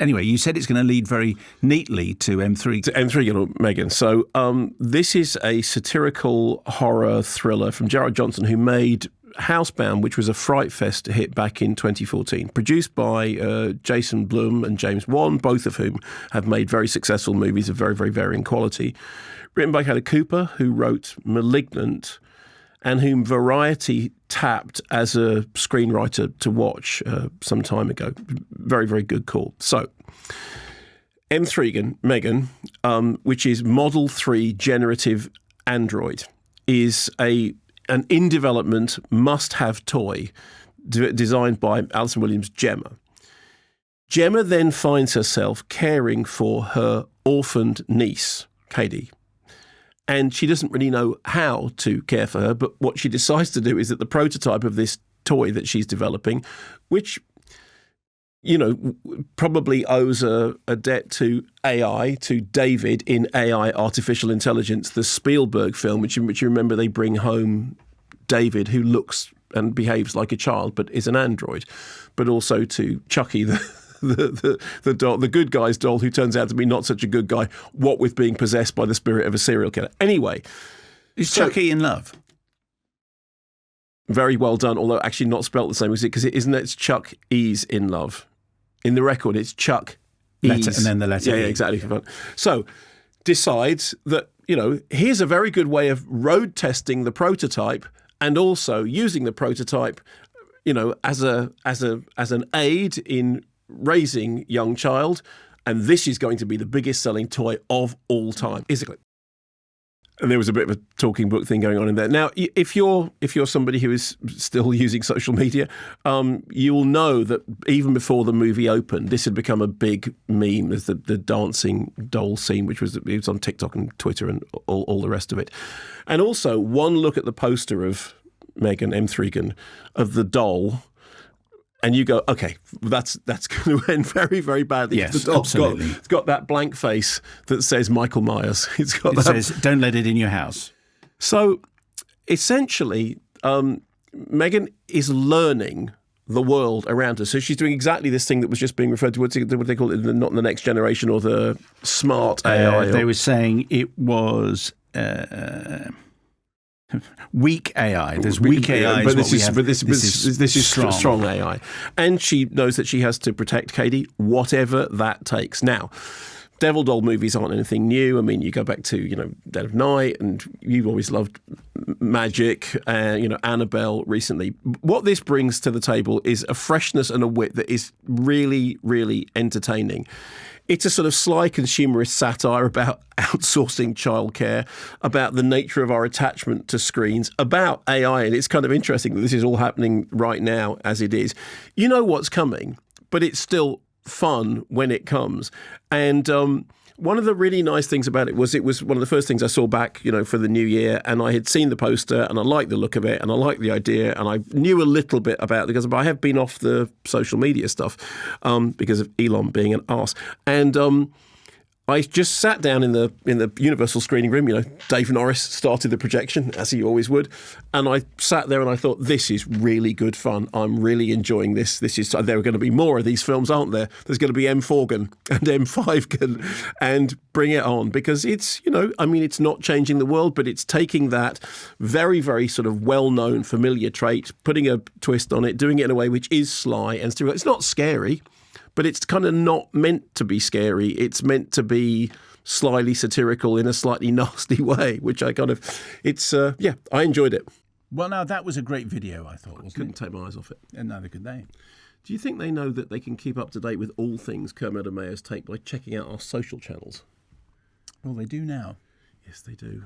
Anyway, you said it's going to lead very neatly to M3. To M3gan or Megan. So this is a satirical horror thriller from Jared Johnson, who made Housebound, which was a Fright Fest hit back in 2014, produced by Jason Blum and James Wan, both of whom have made very successful movies of very, very varying quality. Written by Kelly Cooper, who wrote *Malignant*, and whom Variety tapped as a screenwriter to watch some time ago. Very, very good call. So, M3gan, Megan, which is Model 3 generative android, is an in-development must-have toy designed by Alison Williams' Gemma. Gemma then finds herself caring for her orphaned niece, Katie. And she doesn't really know how to care for her, but what she decides to do is that the prototype of this toy that she's developing, which, you know, probably owes a debt to AI, to David in AI, Artificial Intelligence, the Spielberg film, which you remember they bring home David, who looks and behaves like a child but is an android, but also to Chucky, the doll, the good guy's doll, who turns out to be not such a good guy, what with being possessed by the spirit of a serial killer. Anyway. Is Chucky in love? Very well done, although actually not spelt the same as it, because it's Chuck E's in love. In the record, it's Chuck E's. And then the letter E. Yeah, exactly. So decides that, you know, here's a very good way of road testing the prototype and also using the prototype, you know, as an aid in raising young child, and this is going to be the biggest selling toy of all time. And there was a bit of a talking book thing going on in there. Now, if you're somebody who is still using social media, you'll know that even before the movie opened, this had become a big meme as the dancing doll scene, which was on TikTok and Twitter and all the rest of it. And also, one look at the poster of Megan, M3gan, of the doll, and you go, okay, that's going to end very, very badly. Yes, the doll's absolutely. It's got that blank face that says Michael Myers. It says, don't let it in your house. So essentially, Megan is learning the world around her. So she's doing exactly this thing that was just being referred to. What they call it, not the next generation or the smart AI. They were saying it was... weak AI. There's weak AI, but this is strong AI, and she knows that she has to protect Katie, whatever that takes. Now, Devil doll movies aren't anything new. I mean, you go back to, you know, Dead of Night, and you've always loved Magic, you know, Annabelle recently. What this brings to the table is a freshness and a wit that is really, really entertaining. It's a sort of sly consumerist satire about outsourcing childcare, about the nature of our attachment to screens, about AI. And it's kind of interesting that this is all happening right now as it is. You know what's coming, but it's still fun when it comes. And one of the really nice things about it was one of the first things I saw back, you know, for the new year, and I had seen the poster and I liked the look of it and I liked the idea and I knew a little bit about it because I have been off the social media stuff because of Elon being an arse. And I just sat down in the Universal screening room. You know, Dave Norris started the projection, as he always would, and I sat there and I thought, this is really good fun. I'm really enjoying this. There are going to be more of these films, aren't there? There's going to be M3gan and M5gan, and bring it on, because it's, you know, I mean, it's not changing the world, but it's taking that very, very sort of well-known familiar trait, putting a twist on it, doing it in a way which is sly and still, it's not scary. But it's kind of not meant to be scary. It's meant to be slyly satirical in a slightly nasty way, which I kind of, I enjoyed it. Well, now, that was a great video, I thought, wasn't Couldn't take my eyes off it. And neither could they. Do you think they know that they can keep up to date with all things Kermode and Mayo's take by checking out our social channels? Well, they do now. Yes, they do.